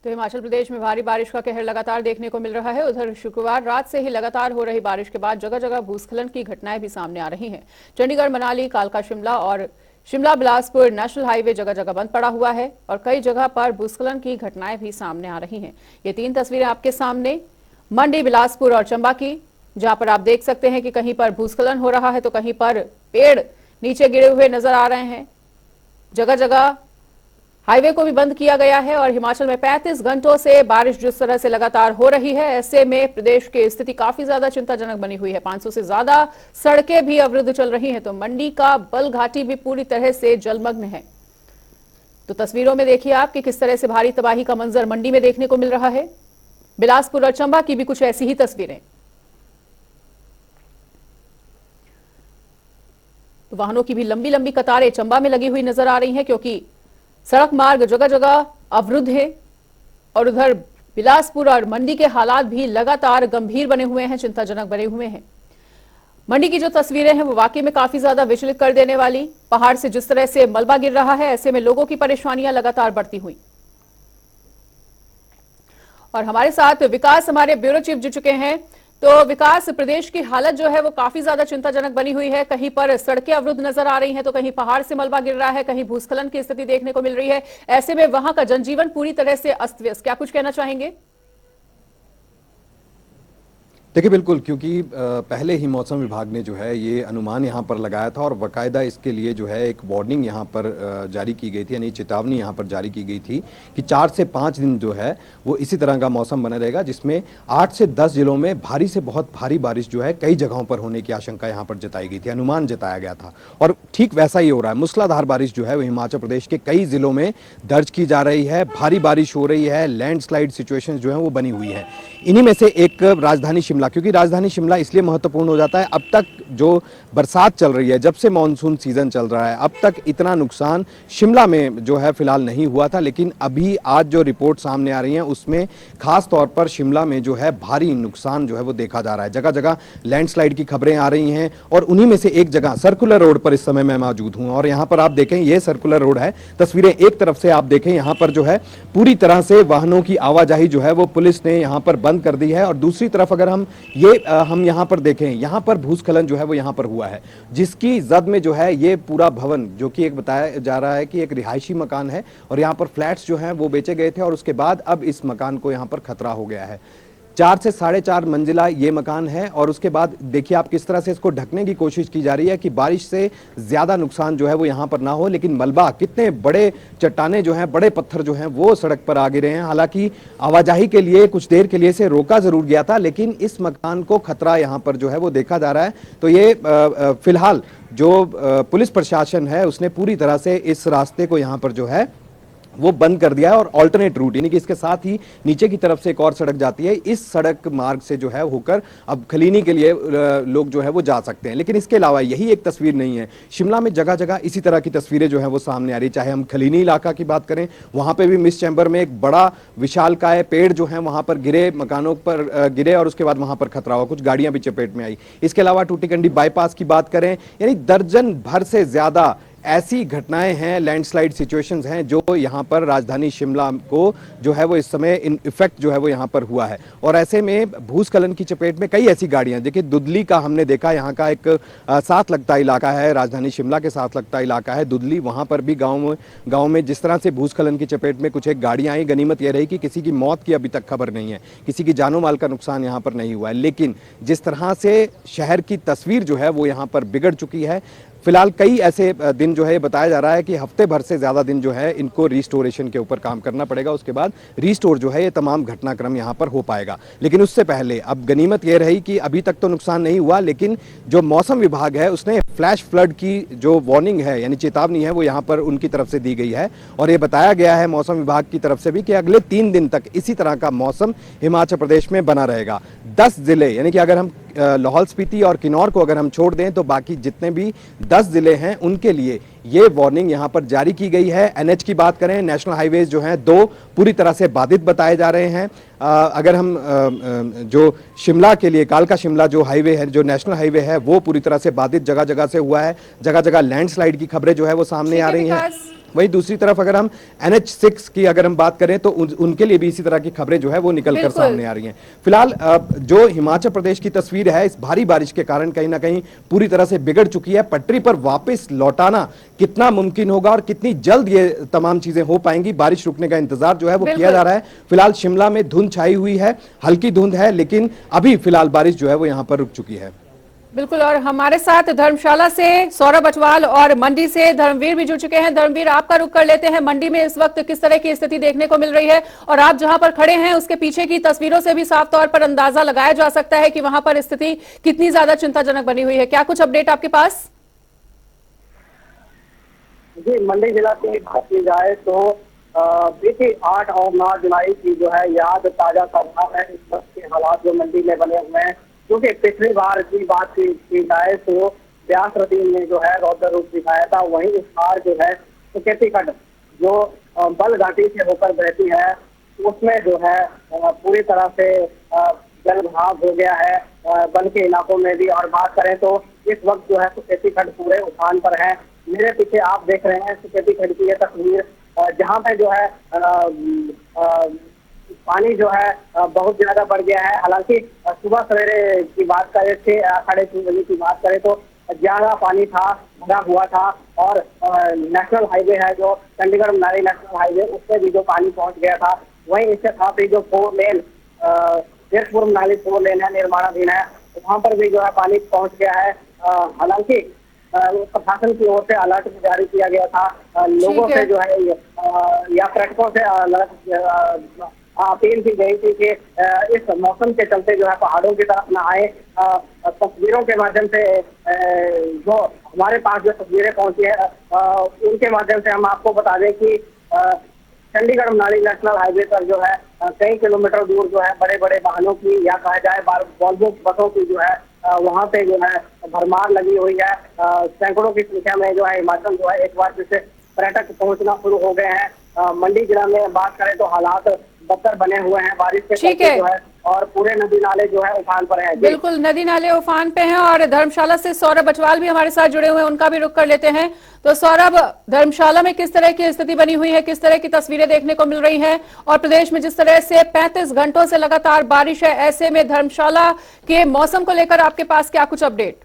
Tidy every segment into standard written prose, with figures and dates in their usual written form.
तो हिमाचल प्रदेश में भारी बारिश का कहर लगातार देखने को मिल रहा है। उधर शुक्रवार रात से ही लगातार हो रही बारिश के बाद जगह जगह भूस्खलन की घटनाएं भी सामने आ रही हैं। चंडीगढ़ मनाली, कालका शिमला और शिमला बिलासपुर नेशनल हाईवे जगह जगह बंद पड़ा हुआ है और कई जगह पर भूस्खलन की घटनाएं भी सामने आ रही हैं। ये 3 तस्वीरें आपके सामने मंडी, बिलासपुर और चंबा की, जहां पर आप देख सकते हैं कि कहीं पर भूस्खलन हो रहा है तो कहीं पर पेड़ नीचे गिरे हुए नजर आ रहे हैं। जगह जगह हाईवे को भी बंद किया गया है और हिमाचल में 35 घंटों से बारिश जिस तरह से लगातार हो रही है, ऐसे में प्रदेश की स्थिति काफी ज्यादा चिंताजनक बनी हुई है। 500 से ज्यादा सड़कें भी अवरुद्ध चल रही हैं, तो मंडी का बल घाटी भी पूरी तरह से जलमग्न है। तो तस्वीरों में देखिए आप कि किस तरह से भारी तबाही का मंजर मंडी में देखने को मिल रहा है। बिलासपुर और चंबा की भी कुछ ऐसी ही तस्वीरें। तो वाहनों की भी लंबी लंबी कतारें चंबा में लगी हुई नजर आ रही हैं, क्योंकि सड़क मार्ग जगह जगह अवरुद्ध है। और उधर बिलासपुर और मंडी के हालात भी लगातार गंभीर बने हुए हैं, चिंताजनक बने हुए हैं। मंडी की जो तस्वीरें हैं वो वाकई में काफी ज्यादा विचलित कर देने वाली। पहाड़ से जिस तरह से मलबा गिर रहा है, ऐसे में लोगों की परेशानियां लगातार बढ़ती हुई। और हमारे साथ विकास, हमारे ब्यूरो चीफ, जुड़ चुके हैं। तो विकास, प्रदेश की हालत जो है वो काफी ज्यादा चिंताजनक बनी हुई है। कहीं पर सड़कें अवरुद्ध नजर आ रही हैं, तो कहीं पहाड़ से मलबा गिर रहा है, कहीं भूस्खलन की स्थिति देखने को मिल रही है। ऐसे में वहां का जनजीवन पूरी तरह से अस्त व्यस्त। क्या कुछ कहना चाहेंगे? देखिए बिल्कुल, क्योंकि पहले ही मौसम विभाग ने जो है ये अनुमान यहाँ पर लगाया था और बाकायदा इसके लिए जो है एक वार्निंग यहाँ पर जारी की गई थी, यानी चेतावनी यहाँ पर जारी की गई थी कि 4 से 5 दिन जो है वो इसी तरह का मौसम बना रहेगा, जिसमें 8 से 10 जिलों में भारी से बहुत भारी बारिश जो है कई जगहों पर होने की आशंका यहाँ पर जताई गई थी, अनुमान जताया गया था। और ठीक वैसा ही हो रहा है। मूसलाधार बारिश जो है वो हिमाचल प्रदेश के कई जिलों में दर्ज की जा रही है। भारी बारिश हो रही है, लैंडस्लाइड सिचुएशन जो है वो बनी हुई है। इन्हीं में से एक राजधानी शिमला, क्योंकि राजधानी शिमला इसलिए महत्वपूर्ण हो जाता है, अब तक जो बरसात चल रही है, जब से मॉनसून सीजन चल रहा है, अब तक इतना नुकसान शिमला में जो है फिलहाल नहीं हुआ था। लेकिन अभी आज जो रिपोर्ट सामने आ रही है उसमें खास तौर पर शिमला में जो है भारी नुकसान जो है वो देखा जा रहा है। जगह जगह लैंडस्लाइड की खबरें आ रही हैं और उन्हीं में से एक जगह सर्कुलर रोड पर इस समय मैं मौजूद हूं और यहां पर आप देखें, ये सर्कुलर रोड है। तस्वीरें एक तरफ से आप देखें, यहां पर जो है पूरी तरह से वाहनों की आवाजाही जो है वो पुलिस ने यहां पर बंद कर दी है। और दूसरी तरफ अगर हम यहां पर देखें, यहां पर भूस्खलन जो है वो यहां पर हुआ है, जिसकी जद में जो है ये पूरा भवन, जो कि एक बताया जा रहा है कि एक रिहायशी मकान है और यहां पर फ्लैट्स जो हैं वो बेचे गए थे और उसके बाद अब इस मकान को यहां पर खतरा हो गया है। 4 से 4.5 मंजिला ये मकान है और उसके बाद देखिए आप किस तरह से इसको ढकने की कोशिश की जा रही है कि बारिश से ज्यादा नुकसान जो है वो यहां पर ना हो। लेकिन मलबा, कितने बड़े चट्टाने जो हैं, बड़े पत्थर जो हैं वो सड़क पर आ गिरे हैं। हालांकि आवाजाही के लिए कुछ देर के लिए इसे रोका जरूर गया था, लेकिन इस मकान को खतरा यहां पर जो है वो देखा जा रहा है। तो ये फिलहाल जो पुलिस प्रशासन है उसने पूरी तरह से इस रास्ते को यहां पर जो है वो बंद कर दिया है और ऑल्टरनेट रूट, यानी कि इसके साथ ही नीचे की तरफ से एक और सड़क जाती है। इस सड़क मार्ग से जो है होकर अब खलीनी के लिए लोग जो है वो जा सकते हैं। लेकिन इसके अलावा यही एक तस्वीर नहीं है, शिमला में जगह जगह इसी तरह की तस्वीरें जो है वो सामने आ रही है। चाहे हम खलीनी इलाका की बात करें, वहां पे भी मिस चैम्बर में एक बड़ा विशालकाय पेड़ जो है वहां पर गिरे, मकानों पर गिरे और उसके बाद वहां पर खतरा हुआ, कुछ गाड़ियां भी चपेट में आई। इसके अलावा टूटीकंडी बाईपास की बात करें, यानी दर्जन भर से ज्यादा ऐसी घटनाएं हैं, लैंडस्लाइड सिचुएशंस हैं जो यहां पर राजधानी शिमला को जो है वो इस समय इन इफेक्ट जो है वो यहां पर हुआ है। और ऐसे में भूस्खलन की चपेट में कई ऐसी गाड़ियां, देखिए दुदली का हमने देखा, यहां का एक साथ लगता इलाका है, राजधानी शिमला के साथ लगता इलाका है दुदली, वहां पर भी गांव में जिस तरह से भूस्खलन की चपेट में कुछ एक गाड़ियां आई। गनीमत यह रही कि किसी की मौत की अभी तक खबर नहीं है, किसी की जानो माल का नुकसान यहां पर नहीं हुआ है। लेकिन जिस तरह से शहर की तस्वीर जो है वो यहां पर बिगड़ चुकी है, फिलहाल कई ऐसे दिन जो है बताया जा रहा है कि हफ्ते भर से ज्यादा दिन जो है इनको रिस्टोरेशन के ऊपर काम करना पड़ेगा, उसके बाद रिस्टोर जो है ये तमाम घटनाक्रम यहां पर हो पाएगा। लेकिन उससे पहले अब गनीमत यह रही कि अभी तक तो नुकसान नहीं हुआ, लेकिन जो मौसम विभाग है उसने फ्लैश फ्लड की जो वार्निंग है, यानी चेतावनी है, वो यहां पर उनकी तरफ से दी गई है। और ये बताया गया है मौसम विभाग की तरफ से भी कि अगले 3 दिन तक इसी तरह का मौसम हिमाचल प्रदेश में बना रहेगा। 10 जिले, यानी कि अगर हम लाहौल स्पीति और किन्नौर को अगर हम छोड़ दें तो बाकी जितने भी 10 जिले हैं उनके लिए ये वार्निंग यहां पर जारी की गई है। एनएच की बात करें, नेशनल हाईवेज जो हैं 2 पूरी तरह से बाधित बताए जा रहे हैं। अगर हम जो शिमला के लिए कालका शिमला जो हाईवे है, जो नेशनल हाईवे है, वो पूरी तरह से बाधित जगह जगह से हुआ है। जगह जगह लैंडस्लाइड की खबरें जो है वो सामने आ रही हैं। वहीं दूसरी तरफ अगर हम NH6 की अगर हम बात करें तो उनके लिए भी इसी तरह की खबरें जो है वो निकल कर सामने आ रही हैं। फिलहाल जो हिमाचल प्रदेश की तस्वीर है इस भारी बारिश के कारण कहीं ना कहीं पूरी तरह से बिगड़ चुकी है। पटरी पर वापस लौटाना कितना मुमकिन होगा और कितनी जल्द ये तमाम चीजें हो पाएंगी, बारिश रुकने का इंतजार जो है वो किया जा रहा है। फिलहाल शिमला में धुंध छाई हुई है, हल्की धुंध है, लेकिन अभी फिलहाल बारिश जो है वो यहां पर रुक चुकी है। बिल्कुल, और हमारे साथ धर्मशाला से सौरभ अटवाल और मंडी से धर्मवीर भी जुड़ चुके हैं। धर्मवीर, आपका रुख कर लेते हैं। मंडी में इस वक्त किस तरह की स्थिति देखने को मिल रही है, और आप जहां पर खड़े हैं उसके पीछे की तस्वीरों से भी साफ तौर पर अंदाजा लगाया जा सकता है कि वहां पर स्थिति कितनी ज्यादा चिंताजनक बनी हुई है। क्या कुछ अपडेट आपके पास? जी, मंडी जिला की बात की जाए तो बीती 8 और 9 जुलाई की जो है याद ताजा करना है इस वक्त के हालात जो मंडी में बने हुए हैं। क्योंकि पिछली बार की बात की जाए तो ब्यास नदी ने जो है रौद्र रूप दिखाया था, वहीं इस बार जो है सुकेती खड्ड जो बल घाटी से होकर बहती है उसमें जो है पूरी तरह से जल भराव हो गया है बल के इलाकों में भी। और बात करें तो इस वक्त जो है सुकेती खड्ड पूरे उफान पर है। मेरे पीछे आप देख रहे हैं सुकेती खड्ड की ये तस्वीर, जहाँ पे जो है पानी जो है बहुत ज्यादा बढ़ गया है। हालांकि सुबह सवेरे की बात करें 6-6:30 बजे की बात करें तो ज्यादा पानी था, भरा हुआ था। और नेशनल हाईवे है जो चंडीगढ़ मनाली नेशनल हाईवे, उस पर भी जो पानी पहुंच गया था। वहीं इसके साथ ही जो 4 लेन जयपुर मनाली 4 लेन है, निर्माणाधीन है, वहां पर भी जो है पानी पहुंच गया है। हालांकि प्रशासन की ओर से अलर्ट जारी किया गया था। लोगों से जो है या पर्यटकों से अपील की गई थी कि इस मौसम के चलते जो है पहाड़ों की तरफ न आए। तस्वीरों के माध्यम से जो हमारे पास जो तस्वीरें पहुंची है उनके माध्यम से हम आपको बता दें कि चंडीगढ़ मनाली नेशनल हाईवे पर जो है कई किलोमीटर दूर जो है बड़े बड़े वाहनों की या कहा जाए वॉल्वो बसों की जो है वहां पे जो है भरमार लगी हुई है। सैकड़ों की संख्या में जो है हिमाचल जो है एक बार फिर से पर्यटक पहुंचना शुरू हो गए हैं। मंडी जिला में बात करें तो हालात बदतर बने हुए हैं बारिश के चलते जो है, और पूरे नदी नाले जो है उफान पर हैं। बिल्कुल, नदी नाले उफान पे हैं। और धर्मशाला से सौरभ अटवाल भी हमारे साथ जुड़े हुए हैं, उनका भी रुख कर लेते हैं। तो सौरभ, धर्मशाला में किस तरह की स्थिति बनी हुई है, किस तरह की तस्वीरें देखने को मिल रही हैं, और प्रदेश में जिस तरह से 35 घंटों से लगातार बारिश है, ऐसे में धर्मशाला के मौसम को लेकर आपके पास क्या कुछ अपडेट?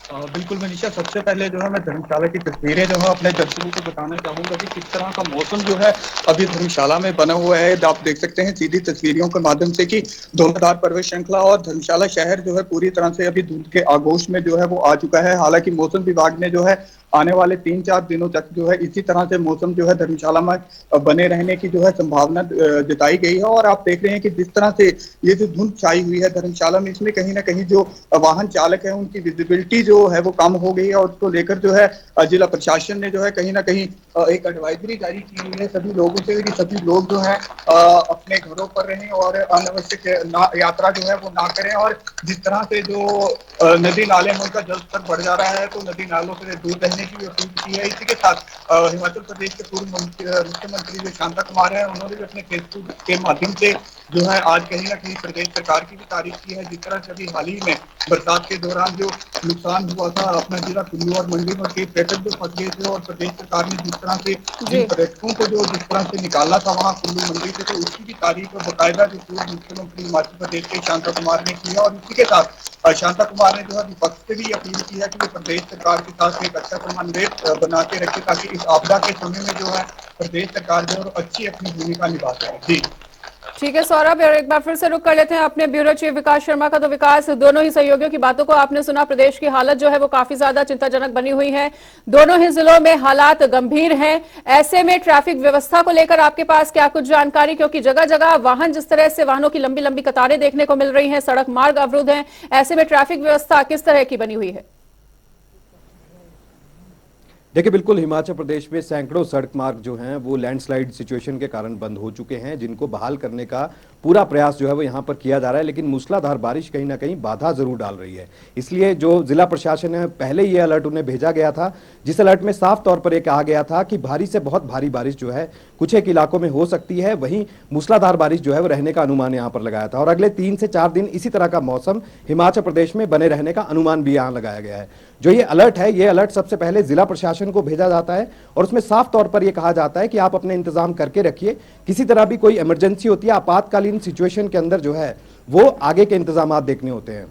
बिल्कुल मनीषा, सबसे पहले जो है मैं धर्मशाला की तस्वीरें जो है अपने दर्शकों को बताना चाहूंगा कि किस तरह का मौसम जो है अभी धर्मशाला में बना हुआ है। आप देख सकते हैं सीधी तस्वीरों के माध्यम से कि धुआंधार पर्वत श्रृंखला और धर्मशाला शहर जो है पूरी तरह से अभी धुंध के आगोश में जो है वो आ चुका है। हालांकि मौसम विभाग ने जो है आने वाले 3-4 दिनों तक जो है इसी तरह से मौसम जो है धर्मशाला में बने रहने की जो है संभावना जताई गई है। और आप देख रहे हैं कि जिस तरह से ये जो धुंध छाई हुई है धर्मशाला में, इसमें कहीं ना कहीं जो वाहन चालक है उनकी विजिबिलिटी जो है वो कम हो गई है। और उसको लेकर जो है जिला प्रशासन ने जो है कहीं ना कहीं एक एडवाइजरी जारी की हुई है सभी लोगों से कि सभी लोग जो है अपने घरों पर रहें और अनावश्यक यात्रा जो है वो ना करें। और जिस तरह से जो नदी नाले में उनका जल स्तर बढ़ जा रहा है तो नदी नालों से दूर रहने की भी अपील की है। इसी के साथ हिमाचल प्रदेश के पूर्व मुख्यमंत्री जो शांता कुमार है, उन्होंने भी अपने फेसबुक के माध्यम से जो है आज कहीं ना कहीं प्रदेश सरकार की भी तारीफ की है। जिस तरह से अभी हाल ही में बरसात के दौरान जो नुकसान हुआ था अपना जिला कुल्लू और मंडी में के पर्यटक जो फंस गए थे, और प्रदेश सरकार ने जिस तरह से जिन पर्यटकों को जो जिस तरह से निकाला था वहाँ कुल्लू मंडी से, तो उसकी भी तारीफ बाकायदा जो पूर्व मुख्यमंत्री हिमाचल प्रदेश के शांता कुमार ने की है। और इसी के साथ शांता कुमार ने जो है विपक्ष से भी अपील की है कि वो प्रदेश सरकार के साथ एक अच्छा समन्वय बना के रखे ताकि इस आपदा के समय में जो है प्रदेश सरकार जो है अच्छी अपनी भूमिका निभा सके। जी ठीक है सौरभ, और एक बार फिर से रुक कर लेते हैं अपने ब्यूरो चीफ विकास शर्मा का। तो विकास, दोनों ही सहयोगियों की बातों को आपने सुना। प्रदेश की हालत जो है वो काफी ज्यादा चिंताजनक बनी हुई है, दोनों ही जिलों में हालात गंभीर हैं। ऐसे में ट्रैफिक व्यवस्था को लेकर आपके पास क्या कुछ जानकारी, क्योंकि जगह जगह वाहन जिस तरह से वाहनों की लंबी लंबी कतारें देखने को मिल रही हैं, सड़क मार्ग अवरुद्ध हैं, ऐसे में ट्रैफिक व्यवस्था किस तरह की बनी हुई है? देखिए, बिल्कुल हिमाचल प्रदेश में सैकड़ों सड़क मार्ग जो हैं वो लैंडस्लाइड सिचुएशन के कारण बंद हो चुके हैं, जिनको बहाल करने का पूरा प्रयास जो है वो यहाँ पर किया जा रहा है। लेकिन मूसलाधार बारिश कहीं ना कहीं बाधा जरूर डाल रही है। इसलिए जो जिला प्रशासन है, पहले ये अलर्ट उन्हें भेजा गया था, जिस अलर्ट में साफ तौर पर यह कहा गया था कि भारी से बहुत भारी बारिश जो है कुछ एक इलाकों में हो सकती है। वहीं मूसलाधार बारिश जो है वो रहने का अनुमान यहाँ पर लगाया था, और अगले 3 से 4 दिन इसी तरह का मौसम हिमाचल प्रदेश में बने रहने का अनुमान भी यहाँ लगाया गया है। जो ये अलर्ट है, ये अलर्ट सबसे पहले जिला प्रशासन को भेजा जाता है और उसमें साफ तौर पर यह कहा जाता है कि आप अपने इंतजाम करके रखिए, किसी तरह भी कोई इमरजेंसी होती है, आपातकालीन सिचुएशन के अंदर जो है वो आगे के इंतजाम देखने होते हैं।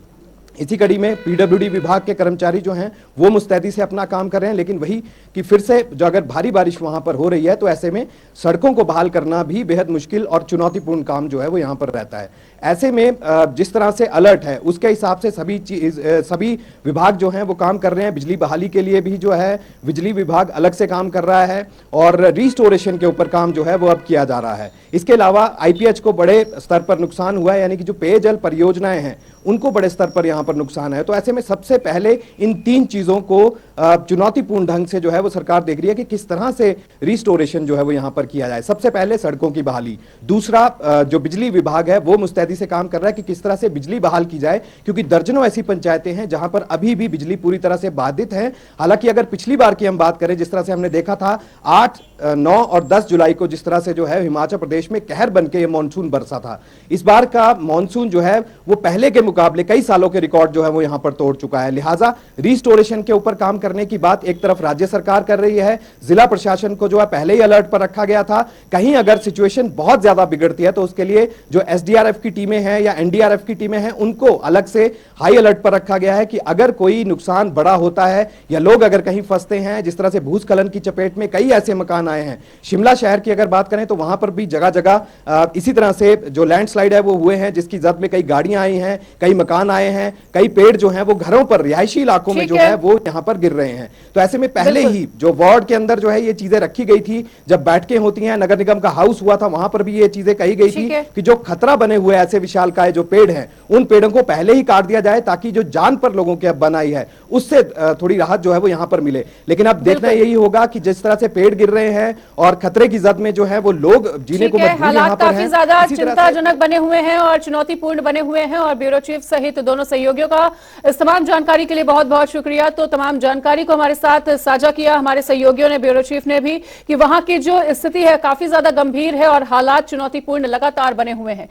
इसी कड़ी में पीडब्ल्यूडी विभाग के कर्मचारी जो हैं वो मुस्तैदी से अपना काम कर रहे हैं, लेकिन वही कि फिर से जो अगर भारी बारिश वहां पर हो रही है तो ऐसे में सड़कों को बहाल करना भी बेहद मुश्किल और चुनौतीपूर्ण काम जो है वो यहां पर रहता है। ऐसे में जिस तरह से अलर्ट है उसके हिसाब से सभी विभाग जो हैं वो काम कर रहे हैं। बिजली बहाली के लिए भी जो है बिजली विभाग अलग से काम कर रहा है और रिस्टोरेशन के ऊपर काम जो है वो अब किया जा रहा है। इसके अलावा आईपीएच को बड़े स्तर पर नुकसान हुआ है, यानी कि जो पेयजल परियोजनाएं हैं उनको बड़े स्तर पर यहां पर नुकसान है। तो ऐसे में सबसे पहले इन 3 चीजों को चुनौतीपूर्ण ढंग से जो है वो सरकार देख रही है कि किस तरह से रिस्टोरेशन जो है वो यहां पर किया जाए। सबसे पहले सड़कों की बहाली, दूसरा जो बिजली विभाग है वो मुस्तैदी से काम कर रहा है कि किस तरह से बिजली बहाल की जाए, क्योंकि दर्जनों ऐसी पंचायतें हैं जहां पर अभी भी बिजली पूरी तरह से बाधित है। हालांकि अगर पिछली बार की हम बात करें, जिस तरह से हमने देखा था 8, 9 और 10 जुलाई को जिस तरह से जो है हिमाचल प्रदेश में कहर बनके ये मानसून बरसा था, इस बार का मानसून जो है वो पहले के मुकाबले कई सालों के रिकॉर्ड जो है वो यहां पर तोड़ चुका है। लिहाजा रिस्टोरेशन के ऊपर काम करने की बात एक तरफ राज्य सरकार कर रही है, जिला प्रशासन को जो है पहले ही अलर्ट पर रखा गया था। कहीं अगर सिचुएशन बहुत ज्यादा बिगड़ती है तो उसके लिए जो एसडीआरएफ की टीमें हैं या एनडीआरएफ की टीमें हैं उनको अलग से हाई अलर्ट पर रखा गया है कि अगर कोई नुकसान बड़ा होता है या लोग अगर कहीं फंसते हैं, जिस तरह से भूस्खलन की चपेट में कई ऐसे मकान आए हैं। शिमला शहर की अगर बात करें तो वहां पर भी जगह जगह इसी तरह से जो लैंडस्लाइड है वो हुए हैं, जिसकी जद में कई गाड़ियां आई हैं, कई मकान आए हैं, कई पेड़ जो हैं वो घरों पर, रिहायशी इलाकों में जो है वो यहां पर गिर रहे हैं। तो ऐसे में पहले ही जो वार्ड के अंदर जो है ये चीजें रखी गई थी, जब बैठकें होती हैं, नगर निगम का हाउस हुआ था, वहां पर भी ये चीजें कही गई थी कि जो खतरा बने हुए ऐसे विशालकाय जो पेड़ हैं उन पेड़ों को पहले ही काट दिया जाए, ताकि जो जान पर लोगों की अब बन आई है उससे थोड़ी राहत जो है वो यहां पर मिले। लेकिन अब देखना यही होगा कि जिस तरह से पेड़ गिर रहे हैं और खतरे की जद में जो है वो लोग जीने को मजबूर हालात काफी ज्यादा चिंताजनक बने हुए हैं और चुनौतीपूर्ण बने हुए हैं, और ब्यूरो चीफ सहित दोनों सहयोगियों का इस तमाम जानकारी के लिए बहुत बहुत शुक्रिया। तो तमाम जानकारी को हमारे साथ साझा किया हमारे सहयोगियों ने, ब्यूरो चीफ ने भी, कि वहां की जो स्थिति है काफी ज्यादा गंभीर है और हालात चुनौतीपूर्ण लगातार बने हुए हैं।